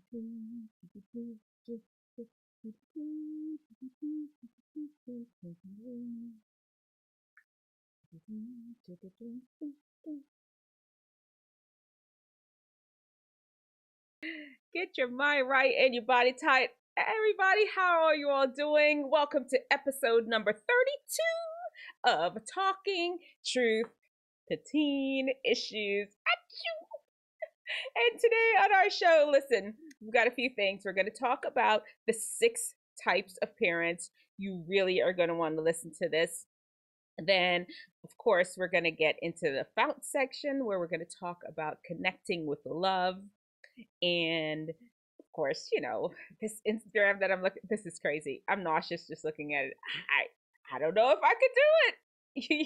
Get your mind right and your body tight. Everybody, how are you all doing? Welcome to episode number 32 of Talking Truth to Teen Issues. And today on our show, listen, we've got a few things. We're going to talk about the 6 types of parents. You really are going to want to listen to this. Then, of course, we're going to get into the fount section where we're going to talk about connecting with love. And of course, you know, this Instagram that I'm looking, this is crazy. I'm nauseous just looking at it. I don't know if I could do it.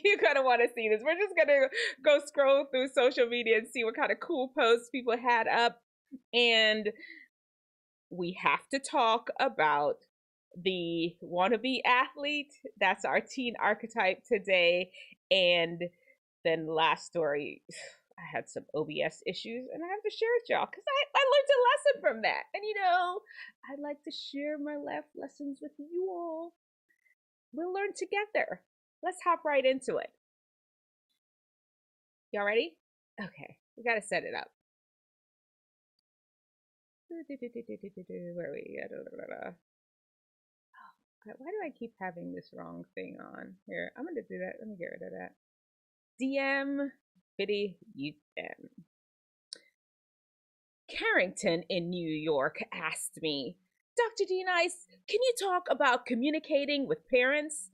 You're gonna want to see this. We're just gonna go scroll through social media and see what kind of cool posts people had up. And we have to talk about the wannabe athlete. That's our teen archetype today. And then last story, I had some OBS issues and I have to share with y'all because I learned a lesson from that. And you know, I like to share my life lessons with you all. We'll learn together. Let's hop right into it. Y'all ready? Okay, we gotta set it up. Where are we? Oh, God, why do I keep having this wrong thing on? Here, I'm gonna do that. Let me get rid of that. DM Biddy Yute. Carrington in New York asked me, Dr. D. Nice, can you talk about communicating with parents?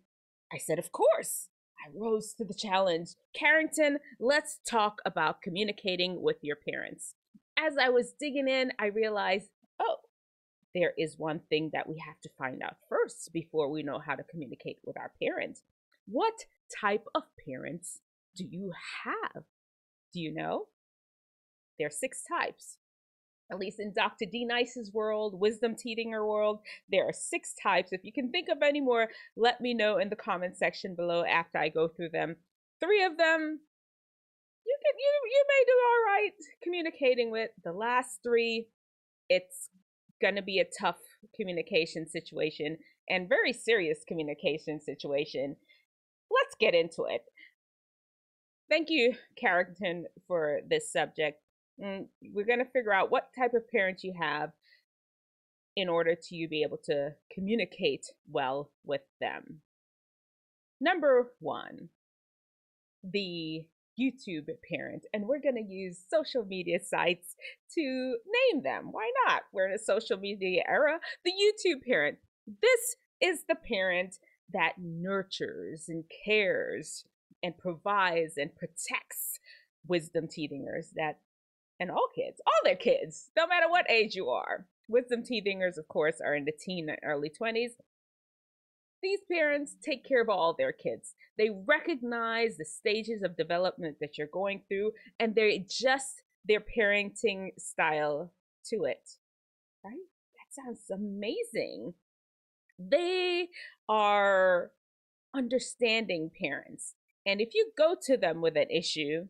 I said, of course. I rose to the challenge. Carrington, let's talk about communicating with your parents. As I was digging in, I realized, oh, there is one thing that we have to find out first before we know how to communicate with our parents. What type of parents do you have? Do you know? There are 6 types. At least in Dr. D. Nice's world, Wisdomteethinger world, there are 6 types. If you can think of any more, let me know in the comment section below after I go through them. 3 of them, you may do all right communicating with. The last 3, it's gonna be a tough communication situation and very serious communication situation. Let's get into it. Thank you, Carrington, for this subject. We're going to figure out what type of parents you have in order to you be able to communicate well with them. Number 1, the YouTube parent, and we're going to use social media sites to name them. Why not? We're in a social media era. The YouTube parent. This is the parent that nurtures and cares and provides and protects Wisdomteethingers, that and all kids, all their kids, no matter what age you are. Wisdomteethingers, of course, are in the teen and early 20s. These parents take care of all their kids. They recognize the stages of development that you're going through, and they adjust their parenting style to it. Right? That sounds amazing. They are understanding parents. And if you go to them with an issue,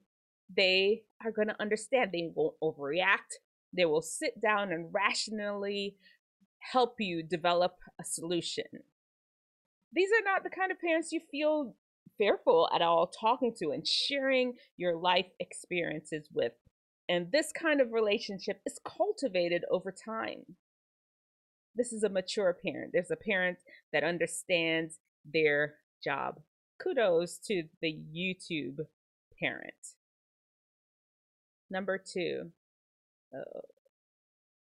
they are going to understand. They won't overreact. They will sit down and rationally help you develop a solution. These are not the kind of parents you feel fearful at all talking to and sharing your life experiences with. And this kind of relationship is cultivated over time. This is a mature parent. There's a parent that understands their job. Kudos to the YouTube parent. Number 2,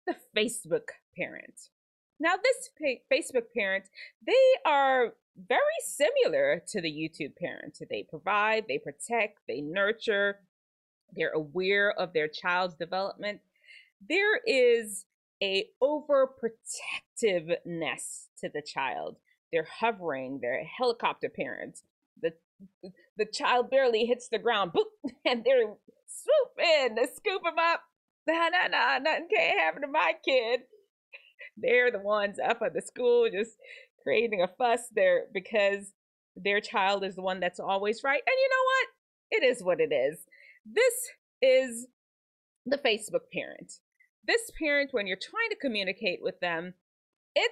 the Facebook parent. Now, this Facebook parent, they are very similar to the YouTube parent. They provide, they protect, they nurture, they're aware of their child's development. There is a overprotectiveness to the child. They're hovering, they're helicopter parents. The child barely hits the ground, boop, and they're swoop in to scoop them up. Nah, nothing can't happen to my kid. They're the ones up at the school just creating a fuss there because their child is the one that's always right. And you know what? It is what it is. This is the Facebook parent. This parent, when you're trying to communicate with them, you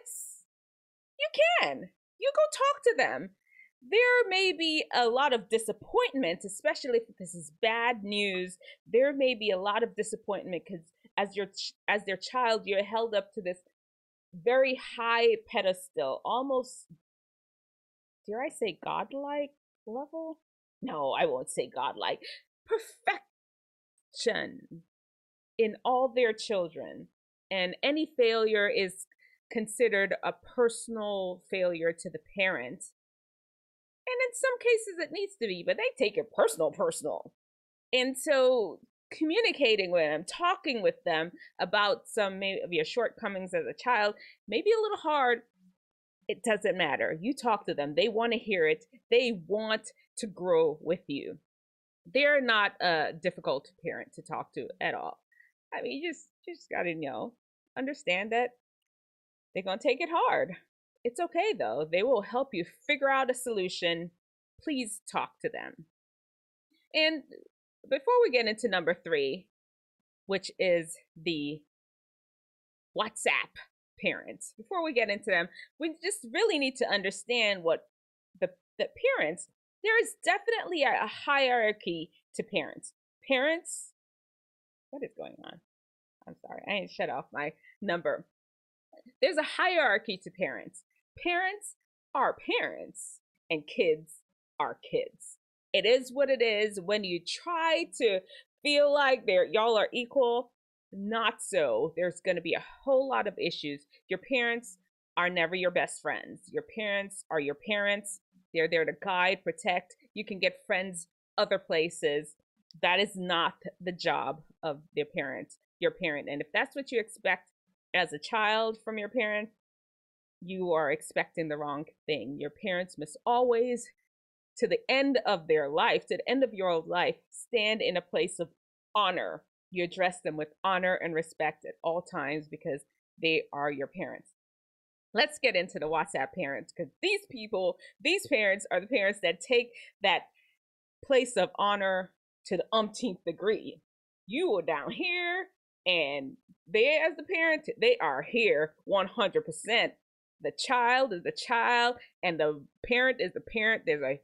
can. You go talk to them. There may be a lot of disappointment, especially if this is bad news. There may be a lot of disappointment because as their child, you're held up to this very high pedestal, almost, dare I say, godlike level? No, I won't say godlike. Perfection in all their children. And any failure is considered a personal failure to the parent. And in some cases, it needs to be, but they take it personal. And so communicating with them, talking with them about some of your shortcomings as a child, maybe a little hard. It doesn't matter. You talk to them. They want to hear it. They want to grow with you. They're not a difficult parent to talk to at all. I mean, you just gotta understand that they're gonna take it hard. It's okay though. They will help you figure out a solution. Please talk to them. And before we get into number 3, which is the WhatsApp parents, before we get into them, we just really need to understand what the parents, there is definitely a hierarchy to parents. Parents, what is going on? I'm sorry, I ain't shut off my number. There's a hierarchy to parents. Parents are parents and kids are kids. It is what it is. When you try to feel like y'all are equal, not so. There's going to be a whole lot of issues. Your parents are never your best friends. Your parents are your parents. They're there to guide, protect. You can get friends other places. That is not the job of your parent. And if that's what you expect as a child from your parent, you are expecting the wrong thing. Your parents must always, to the end of their life, to the end of your life, stand in a place of honor. You address them with honor and respect at all times because they are your parents. Let's get into the WhatsApp parents, because these parents are the parents that take that place of honor to the umpteenth degree. You are down here, and they, as the parent, they are here 100%. The child is the child, and the parent is the parent. There's a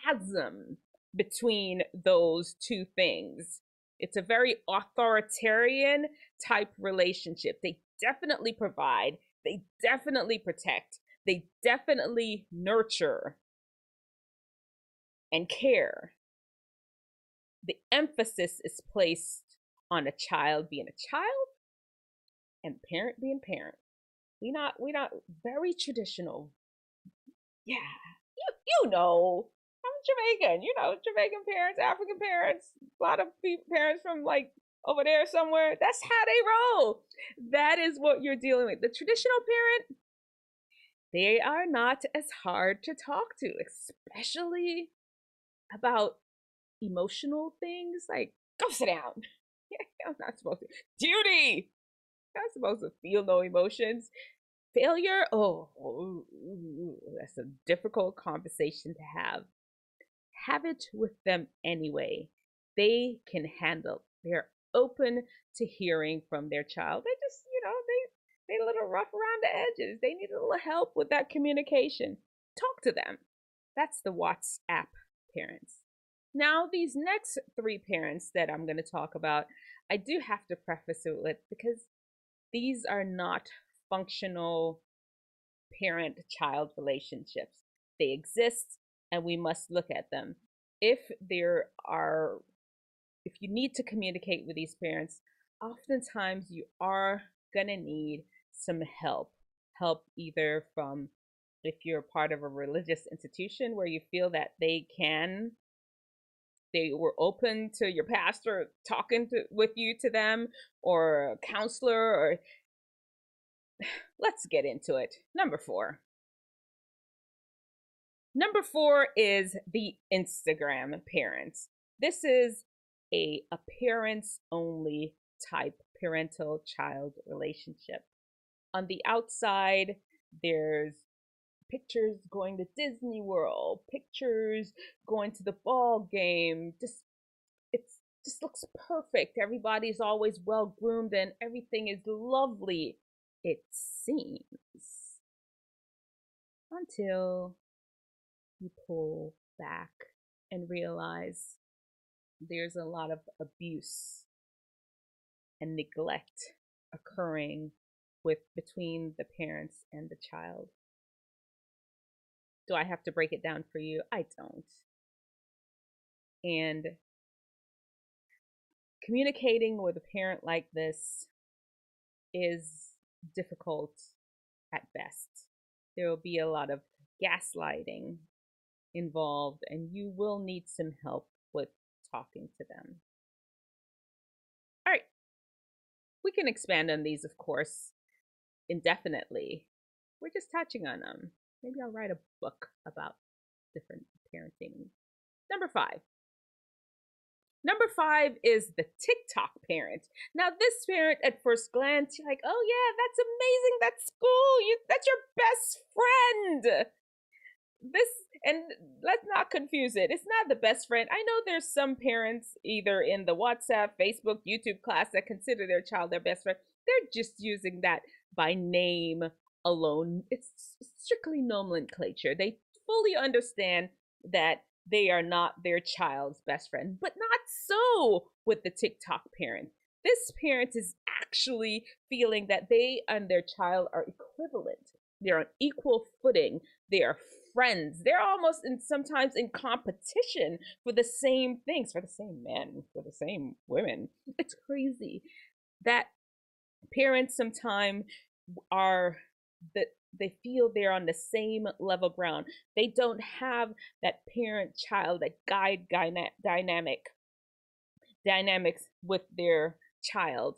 chasm between those two things. It's a very authoritarian type relationship. They definitely provide, they definitely protect, they definitely nurture and care. The emphasis is placed on a child being a child and parent being parent. We not very traditional. Yeah, you know, I'm Jamaican. Jamaican parents, African parents, a lot of parents from like over there somewhere. That's how they roll. That is what you're dealing with. The traditional parent, they are not as hard to talk to, especially about emotional things. Like, go sit down. I'm not supposed to. Duty. I'm not supposed to feel no emotions. Failure, that's a difficult conversation to have. Have it with them anyway. They can handle. They're open to hearing from their child. They just, they a little rough around the edges. They need a little help with that communication. Talk to them. That's the WhatsApp parents. Now, these next 3 parents that I'm going to talk about, I do have to preface it with, because these are not functional parent-child relationships. They exist, and we must look at them. If you need to communicate with these parents, oftentimes you are gonna need some help. Help either from, if you're part of a religious institution where you feel that they were open to your pastor talking with you to them, or a counselor, or let's get into it. Number 4 is the Instagram parents. This is a appearance only type parental child relationship. On the outside, there's pictures going to Disney World, pictures going to the ball game. Just, just looks perfect. Everybody's always well groomed and everything is lovely, it seems. Until you pull back and realize there's a lot of abuse and neglect occurring between the parents and the child. Do I have to break it down for you? I don't. And communicating with a parent like this is difficult at best. There will be a lot of gaslighting involved, and you will need some help with talking to them. All right. We can expand on these, of course, indefinitely. We're just touching on them. Maybe I'll write a book about different parenting. Number 5. Number 5 is the TikTok parent. Now, this parent, at first glance, you're like, oh yeah, that's amazing. That's cool. That's your best friend. And let's not confuse it. It's not the best friend. I know there's some parents, either in the WhatsApp, Facebook, YouTube class, that consider their child their best friend. They're just using that by name alone. It's strictly nomenclature. They fully understand that they are not their child's best friend, but not so with the TikTok parent. This parent is actually feeling that they and their child are equivalent. They're on equal footing. They are friends. They're almost sometimes in competition for the same things, for the same men, for the same women. It's crazy that parents sometimes they feel they're on the same level ground. They don't have that parent-child, that guide dynamics with their child.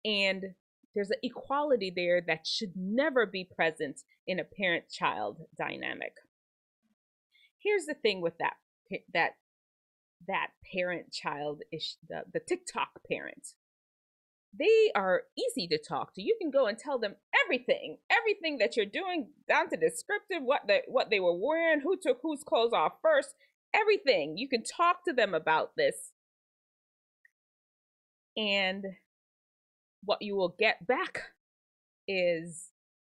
And there's an equality there that should never be present in a parent-child dynamic. Here's the thing with that parent-child ish, the TikTok parent. They are easy to talk to. You can go and tell them everything that you're doing, down to descriptive, what they were wearing, who took whose clothes off first, everything. You can talk to them about this. And what you will get back is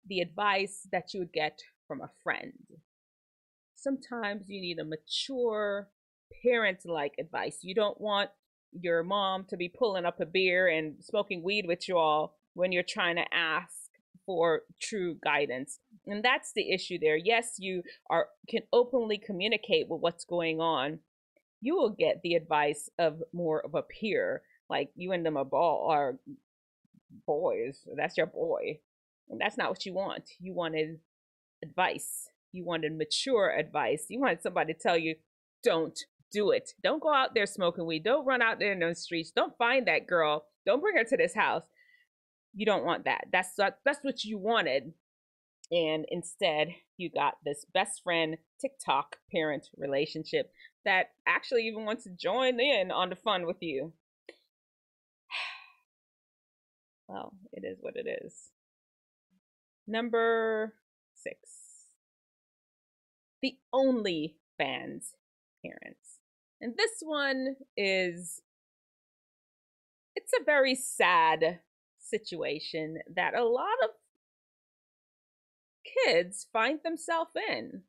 the advice that you would get from a friend. Sometimes you need a mature parent-like advice. You don't want your mom to be pulling up a beer and smoking weed with you all when you're trying to ask for true guidance. And that's the issue there. Yes, you can openly communicate with what's going on. You will get the advice of more of a peer, like you and them are boys. That's your boy. And that's not what you want. You wanted advice. You wanted mature advice. You wanted somebody to tell you, don't do it. Don't go out there smoking weed. Don't run out there in those streets. Don't find that girl. Don't bring her to this house. You don't want that. That's what you wanted. And instead, you got this best friend TikTok parent relationship that actually even wants to join in on the fun with you. Well, it is what it is. Number 6. The OnlyFans parents. And this one it's a very sad situation that a lot of kids find themselves in.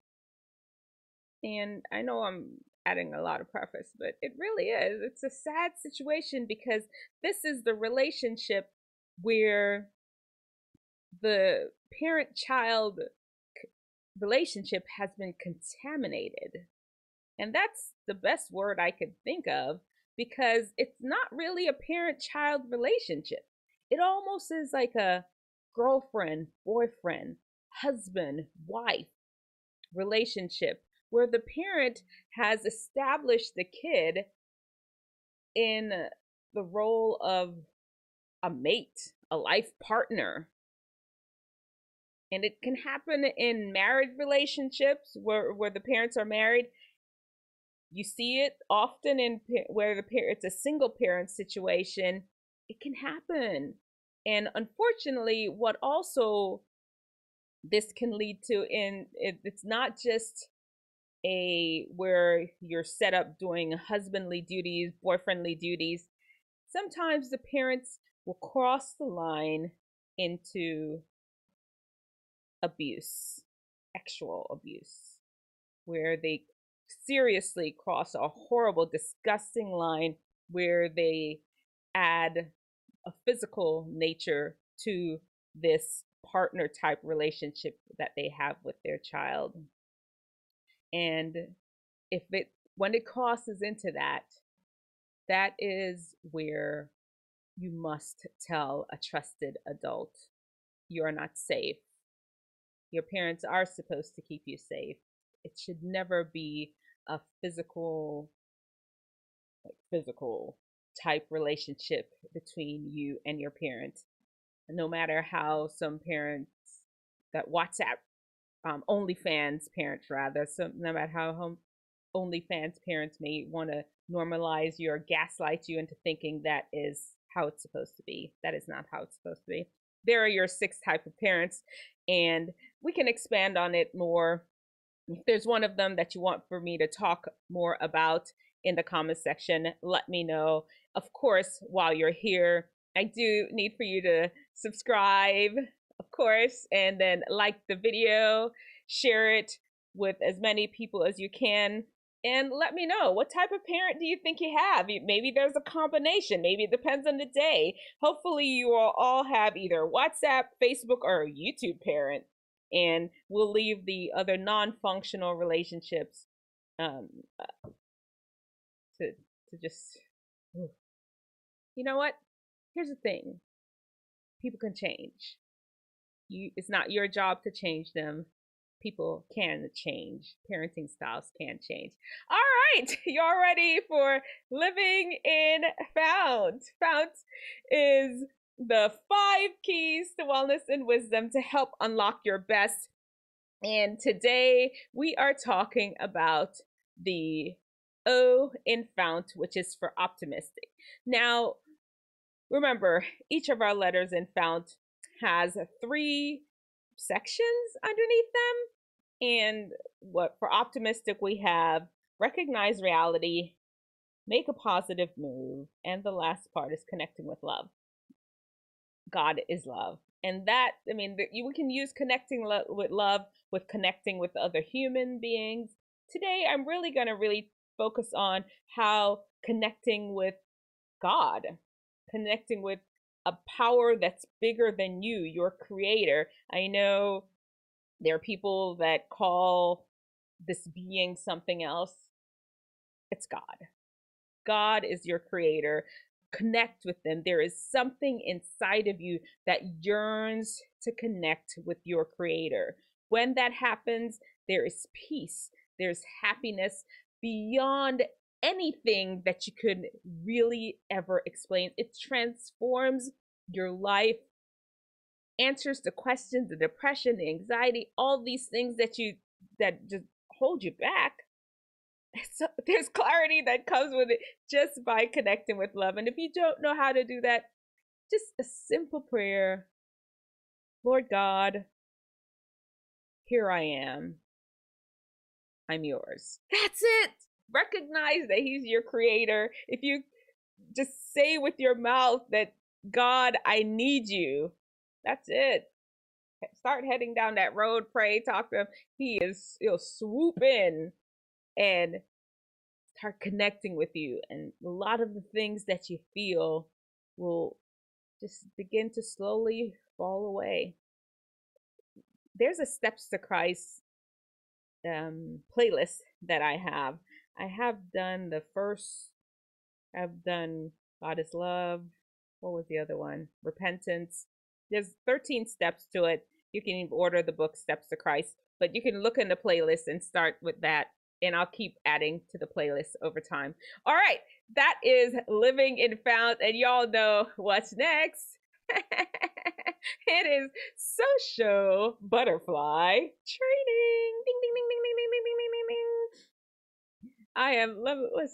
And I know I'm adding a lot of preface, but it really is. It's a sad situation because this is the relationship where the parent-child relationship has been contaminated. And that's the best word I could think of, because it's not really a parent-child relationship. It almost is like a girlfriend, boyfriend, husband, wife relationship where the parent has established the kid in the role of a mate, a life partner. And it can happen in married relationships where the parents are married. You see it often in where it's a single parent situation. It can happen. And unfortunately, what also this can lead to it's not just where you're set up doing husbandly duties, boyfriendly duties, sometimes the parents will cross the line into abuse, sexual abuse, where they seriously cross a horrible, disgusting line where they add a physical nature to this partner type relationship that they have with their child. And if it when it crosses into that, that is where you must tell a trusted adult you're not safe. Your parents are supposed to keep you safe. It should never be a physical type relationship between you and your parent. No matter how some parents that WhatsApp OnlyFans parents rather, so no matter how OnlyFans parents may want to normalize you or gaslight you into thinking that is how it's supposed to be. That is not how it's supposed to be. There are your 6 type of parents, and we can expand on it more. If there's one of them that you want for me to talk more about in the comment section, let me know. Of course, while you're here, I do need for you to subscribe, of course, and then like the video, share it with as many people as you can, and let me know, what type of parent do you think you have? Maybe there's a combination. Maybe it depends on the day. Hopefully you will all have either WhatsApp, Facebook, or YouTube parent. And we'll leave the other non-functional relationships to just, you know what? Here's the thing. People can change. It's not your job to change them. People can change. Parenting styles can change. All right, y'all ready for living in FOUNT? FOUNT is the 5 keys to wellness and wisdom to help unlock your best. And today we are talking about the O in FOUNT, which is for optimistic. Now, remember, each of our letters in FOUNT has 3 sections underneath them. And what for optimistic, we have recognize reality, make a positive move, and the last part is connecting with love. God is love. And that, I mean, we can use connecting with love with connecting with other human beings. Today, I'm really going to focus on how connecting with God, connecting with a power that's bigger than you, your creator. I know there are people that call this being something else. It's God. God is your creator. Connect with them. There is something inside of you that yearns to connect with your creator. When that happens, there is peace. There's happiness beyond anything that you could really ever explain. It transforms your life, answers the questions, the depression, the anxiety, all these things that just hold you back. So there's clarity that comes with it just by connecting with love. And if you don't know how to do that, just a simple prayer. Lord God, here I am. I'm yours. That's it. Recognize that he's your creator. If you just say with your mouth that, God, I need you, that's it. Start heading down that road, pray, talk to him. He'll swoop in and start connecting with you. And a lot of the things that you feel will just begin to slowly fall away. There's a Steps to Christ playlist that I have. I have done I've done God is Love. What was the other one? Repentance. There's 13 steps to it. You can even order the book Steps to Christ, but you can look in the playlist and start with that. And I'll keep adding to the playlist over time. All right, that is Living in FOUNT, and y'all know what's next. It is social butterfly training. Ding ding ding ding ding ding ding ding ding ding.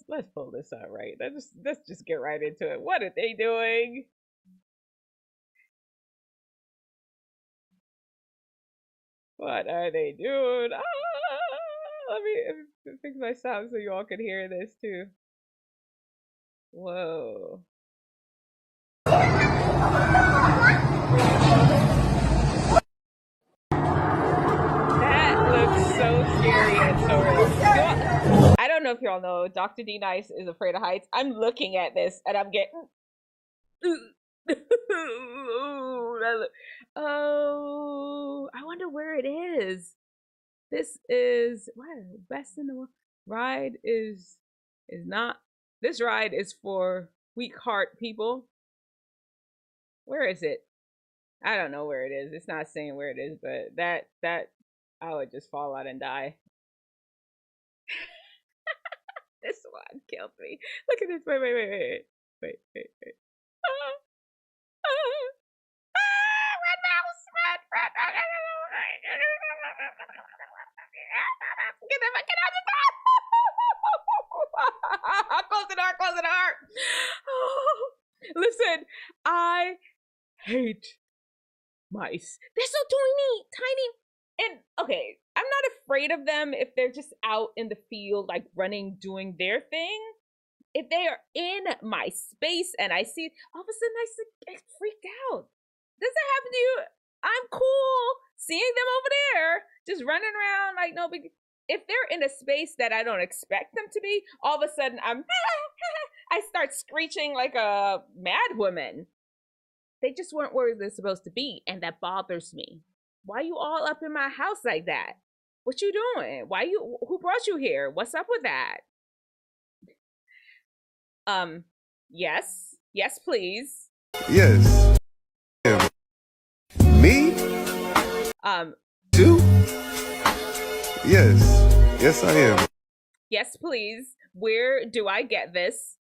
Let's pull this out right. Let's just get right into it. What are they doing? What are they doing? Let me fix my sound so you all can hear this too. Whoa. That looks so scary and so real. I don't know if y'all know, Dr. D Nice is afraid of heights. I'm looking at this and I'm getting. Oh, I wonder where it is. This is what best in the world. Ride is not. This ride is for weak heart people. Where is it? I don't know where it is. It's not saying where it is, but that I would just fall out and die. This one killed me. Look at this. Wait. Ah, ah, red mouse. Red. Get out the door. Close the door. Oh, listen, I hate mice. They're so tiny. And okay, I'm not afraid of them if they're just out in the field, like running, doing their thing. If they are in my space and I see, all of a sudden I freak out. Does that happen to you? I'm cool seeing them over there, just running around like no big. If they're in a space that I don't expect them to be, all of a sudden I start screeching like a mad woman. They just weren't where they're supposed to be, and that bothers me. Why you all up in my house like that? What you doing? Who brought you here? What's up with that? Yes, please. Yes. Me? Two? Yes, I am. Yes, please. Where do I get this?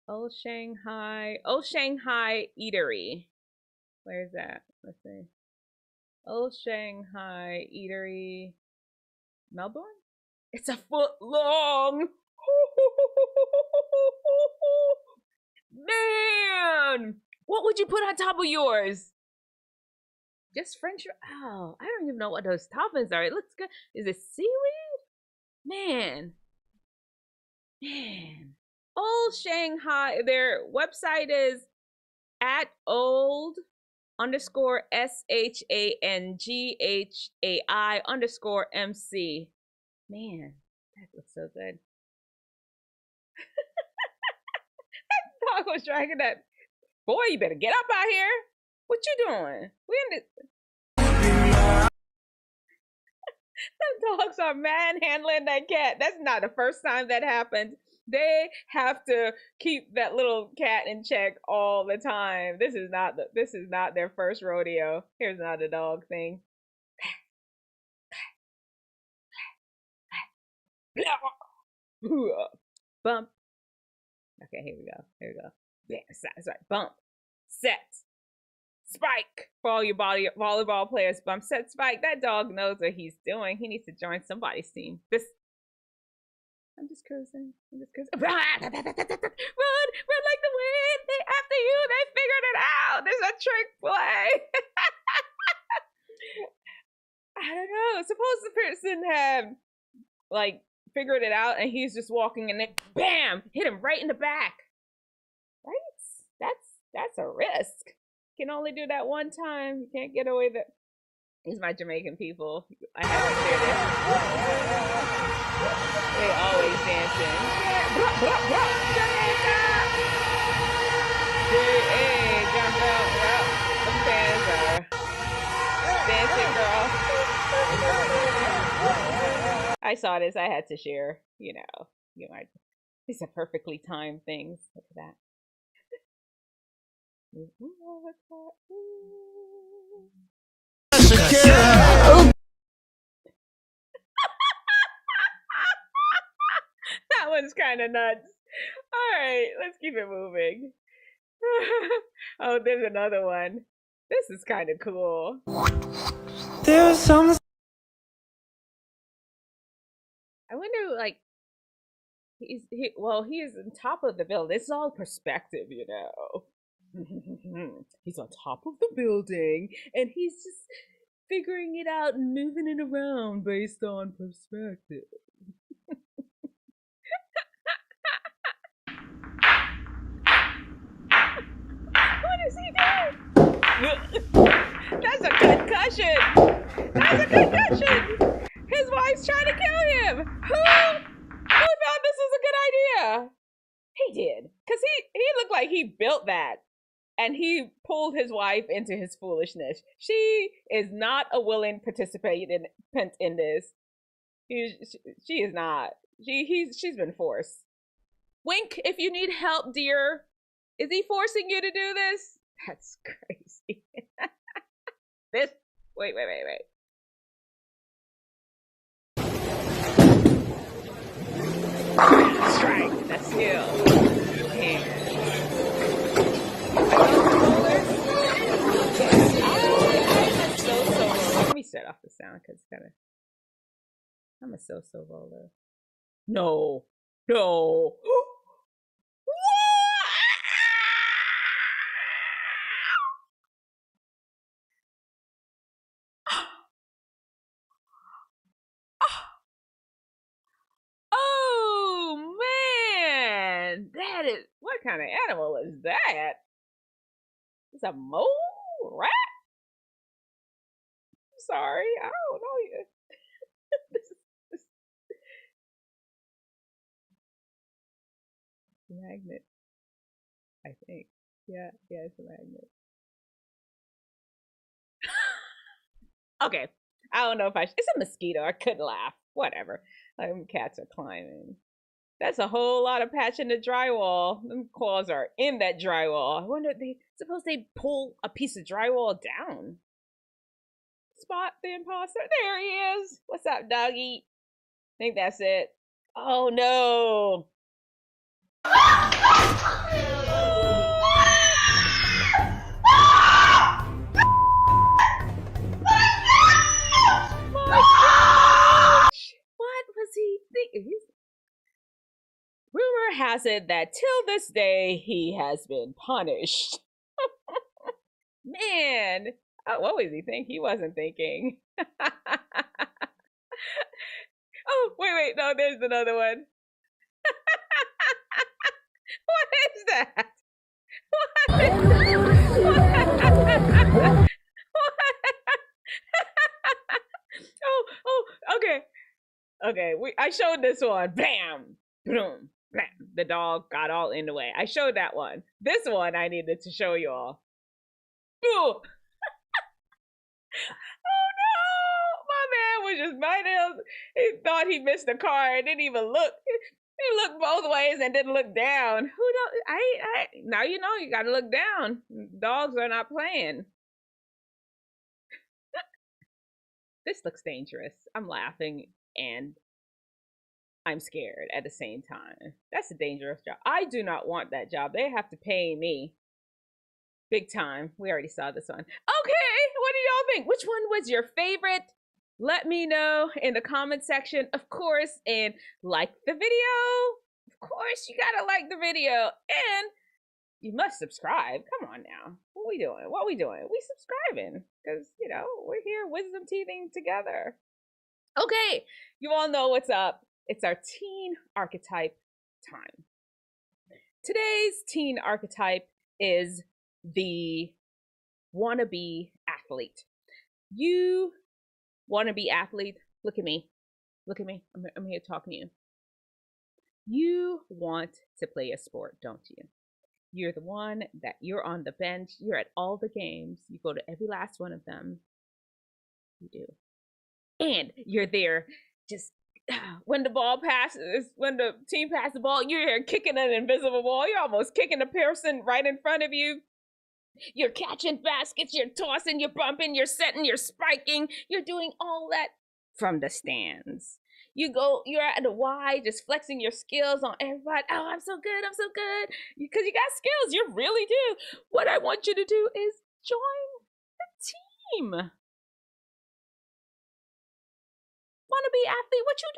Old Shanghai Eatery. Where's that? Let's see. Old Shanghai Eatery, Melbourne? It's a foot long. Man, what would you put on top of yours? Just French. Oh, I don't even know what those toppings are. It looks good. Is it seaweed? Man. Old Shanghai. Their website is at old _SHANGHAI _MC. Man, that looks so good. That dog was dragging that. Boy, you better get up out here. What you doing? We in the. Them dogs are manhandling that cat. That's not the first time that happened. They have to keep that little cat in check all the time. This is not their first rodeo. Here's another dog thing. Bump. Okay, here we go. Yeah, sorry. Bump. Set. Spike. For all your volleyball players, bump, set, spike. That dog knows what he's doing. He needs to join somebody's team. I'm just cruising. Run like the wind. They after you. They figured it out. There's a trick play. I don't know. Suppose the person had like figured it out and he's just walking and then bam, hit him right in the back. Right? That's a risk. Can only do that one time. You can't get away with it. These my Jamaican people. I have to share this. They always dancing. Jamaica! Hey, jump out. Them fans are dancing, girl. I saw this. I had to share. These are perfectly timed things. Look at that. That one's kind of nuts. All right, let's keep it moving. Oh, there's another one. This is kind of cool. There's some. I wonder, like, he is on top of the building. It's all perspective, you know. He's on top of the building, and he's just figuring it out and moving it around based on perspective. Yes, he did. That's a concussion. That's a concussion. His wife's trying to kill him. Who thought this was a good idea? He did, because he looked like he built that. And he pulled his wife into his foolishness. She is not a willing participant in this. She is not. She's been forced. Wink, if you need help, dear. Is he forcing you to do this? That's crazy. This. Wait. Strike. That's skill. Let me set off the sound because it's kind of. I'm a so roller. No. Oh man, that is, what kind of animal is that? It's a mole rat. I'm sorry, I don't know you. Magnet, I think. Yeah, it's a magnet. Okay, I don't know if it's a mosquito. I couldn't laugh. Whatever. Cats are climbing. That's a whole lot of patching the drywall. Them claws are in that drywall. I wonder, suppose they pull a piece of drywall down. Spot the imposter. There he is. What's up, doggy? Think that's it. Oh no. What was he thinking? Rumor has it that till this day he has been punished. Man, what was he thinking? He wasn't thinking. Oh, wait, no, there's another one. What is that? What is that? Oh, okay. I showed this one. Bam, boom, bam. The dog got all in the way. I showed that one. This one I needed to show y'all. Ooh. Oh no! My man was just biting. He thought he missed the car and didn't even look. He looked both ways and didn't look down. Who don't? I now you know you gotta look down. Dogs are not playing. This looks dangerous. I'm laughing and I'm scared at the same time. That's a dangerous job. I do not want that job. They have to pay me big time. We already saw this one. Okay, what do y'all think? Which one was your favorite? Let me know in the comment section, of course, and like the video. Of course, you gotta like the video, and you must subscribe. Come on now. What we doing? We subscribing, because, you know, we're here wisdom teething together. Okay, you all know what's up. It's our teen archetype time. Today's teen archetype is the wannabe athlete. You wannabe athlete, look at me. I'm here talking to you. You want to play a sport, don't you? You're the one that you're on the bench. You're at all the games. You go to every last one of them. You do. And you're there just when the ball passes, when the team passes the ball, you're here kicking an invisible ball. You're almost kicking the person right in front of you. You're catching baskets, you're tossing, you're bumping, you're setting, you're spiking. You're doing all that from the stands. You're at the Y, just flexing your skills on everybody. Oh, I'm so good. Because you got skills, you really do. What I want you to do is join the team. Wannabe athlete, what you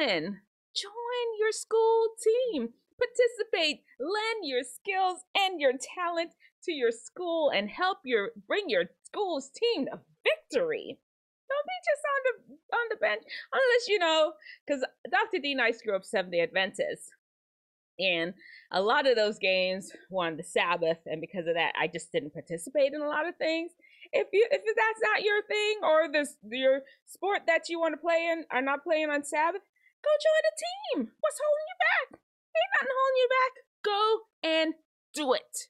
doing? Join your school team. Participate, lend your skills and your talent to your school and help bring your school's team to victory. Don't be just on the bench, unless you know, because Dr. D Nice grew up Seventh-day Adventist. And a lot of those games were on the Sabbath, and because of that, I just didn't participate in a lot of things. If that's not your thing, or your sport that you want to play in are not playing on Sabbath, go join a team. What's holding you back? Ain't nothing holding you back. Go and do it.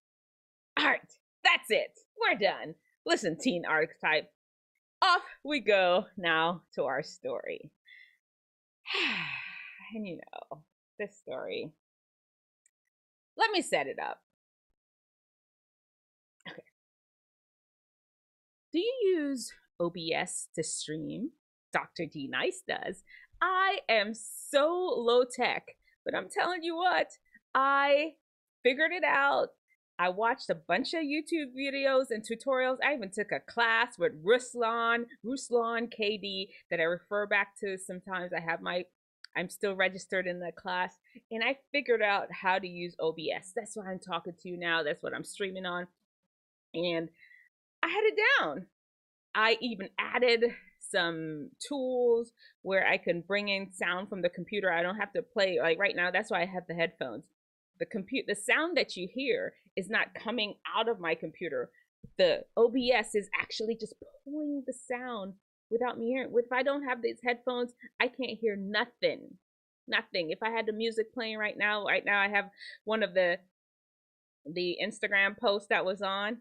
All right, that's it. We're done. Listen, teen archetype. Off we go now to our story. And you know, this story. Let me set it up. Okay. Do you use OBS to stream? Dr. D Nice does. I am so low tech, but I'm telling you what, I figured it out. I watched a bunch of YouTube videos and tutorials. I even took a class with Ruslan KD that I refer back to sometimes. I'm still registered in the class, and I figured out how to use OBS. That's why I'm talking to you now. That's what I'm streaming on. And I had it down. I even added some tools where I can bring in sound from the computer. I don't have to play, like right now, that's why I have the headphones. The sound that you hear is not coming out of my computer. The OBS is actually just pulling the sound without me hearing. If I don't have these headphones, I can't hear nothing. Nothing. If I had the music playing right now I have one of the Instagram posts that was on.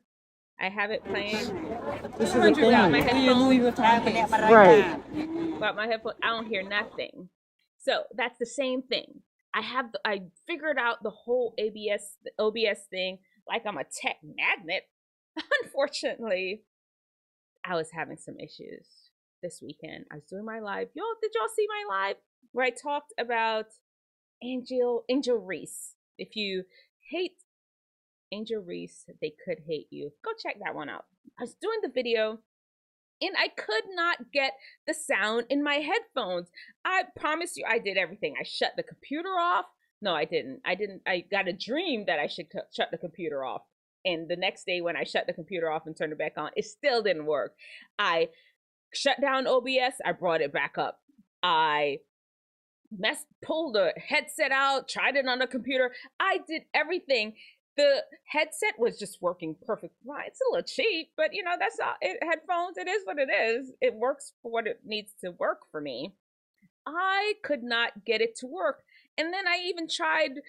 I have it playing. This is a thing. Without my headphones. Right. Without my headphones, I don't hear nothing. So that's the same thing. I figured out the whole OBS thing like I'm a tech magnet. Unfortunately, I was having some issues this weekend. I was doing my live. Did y'all see my live where I talked about Angel Reese? If you hate Angel Reese, they could hate you. Go check that one out. I was doing the video and I could not get the sound in my headphones. I promise you I did everything. I shut the computer off. No, I didn't. I got a dream that I should shut the computer off. And the next day when I shut the computer off and turned it back on, it still didn't work. I shut down OBS. I brought it back up. I pulled the headset out, tried it on the computer. I did everything. The headset was just working perfect fine. It's a little cheap, but you know, that's all. Headphones, it is what it is. It works for what it needs to work for me. I could not get it to work. And then I even tried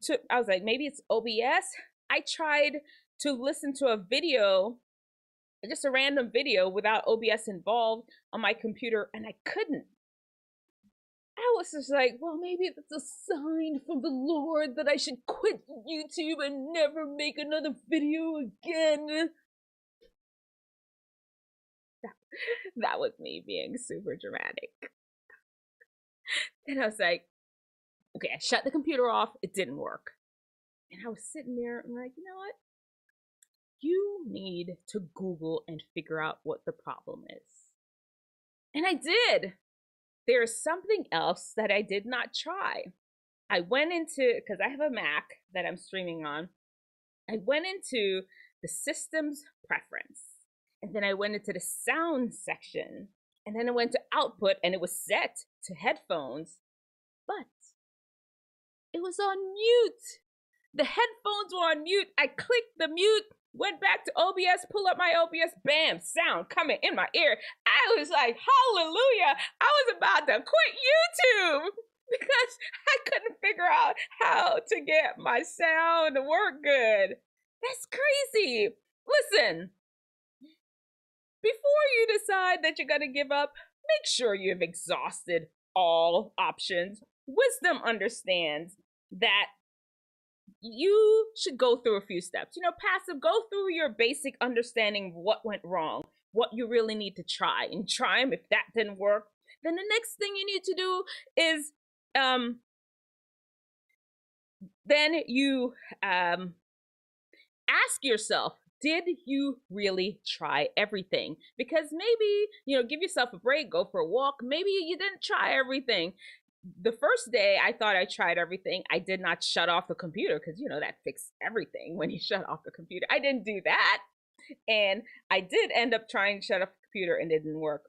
to, I was like, maybe it's OBS. I tried to listen to a video, just a random video without OBS involved on my computer, and I couldn't. I was just like, well, maybe that's a sign from the Lord that I should quit YouTube and never make another video again. That was me being super dramatic. And I was like, okay, I shut the computer off. It didn't work. And I was sitting there and like, you know what? You need to Google and figure out what the problem is. And I did. There's something else that I did not try. I went into, because I have a Mac that I'm streaming on, I went into the system's preference. And then I went into the sound section. And then I went to output and it was set to headphones. But it was on mute. The headphones were on mute. I clicked the mute, went back to OBS, pull up my OBS, bam, sound coming in my ear. I was like, hallelujah. I was about to quit YouTube because I couldn't figure out how to get my sound to work good. That's crazy. Listen, before you decide that you're going to give up, make sure you've exhausted all options. Wisdom understands that you should go through a few steps. You know, passive, go through your basic understanding of what went wrong, what you really need to try, and try them. If that didn't work, then the next thing you need to do is then you ask yourself, did you really try everything? Because maybe, you know, give yourself a break, go for a walk. Maybe you didn't try everything. The first day I thought I tried everything. I did not shut off the computer because, you know, that fixed everything when you shut off the computer. I didn't do that. And I did end up trying to shut off the computer and it didn't work.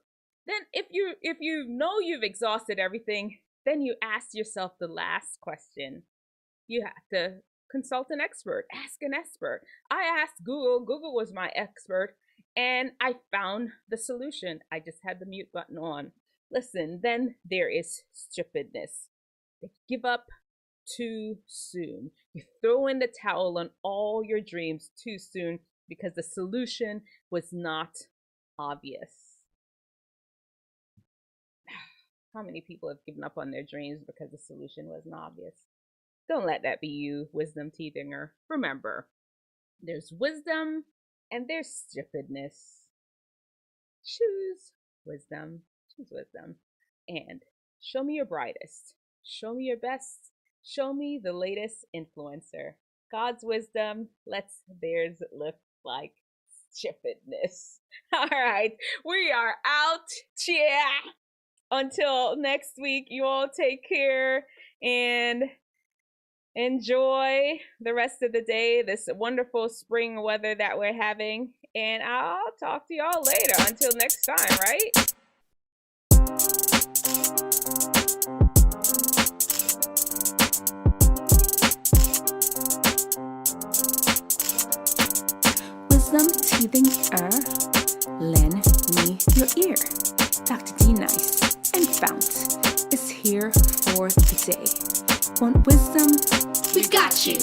Then if you know you've exhausted everything, then you ask yourself the last question. You have to consult an expert, ask an expert. I asked Google, Google was my expert, and I found the solution. I just had the mute button on. Listen, then there is stupidness. They give up too soon. You throw in the towel on all your dreams too soon because the solution was not obvious. How many people have given up on their dreams because the solution wasn't obvious? Don't let that be you, Wisdomteethinger. Remember, there's wisdom and there's stupidness. Choose wisdom. Choose wisdom. And show me your brightest. Show me your best. Show me the latest influencer. God's wisdom lets theirs look like stupidness. All right, we are out. Yeah. Until next week, you all take care and enjoy the rest of the day, this wonderful spring weather that we're having. And I'll talk to y'all later. Until next time, right? Wisdomteethinger, lend me your ear. Dr. D Nice and FOUNT is here for the day. Want wisdom? We got you.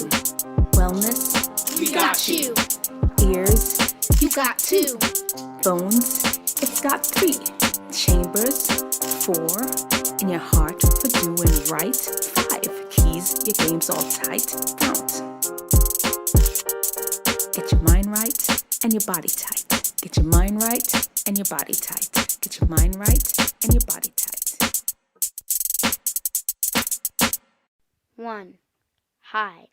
Wellness? We got you. Ears? You got two. Phones? It's got 3. Chambers? 4. In your heart for doing right? 5. Keys, your game's all tight. FOUNT. Get your mind right and your body tight. Get your mind right and your body tight. Get your mind right and your body tight. 1. Hi,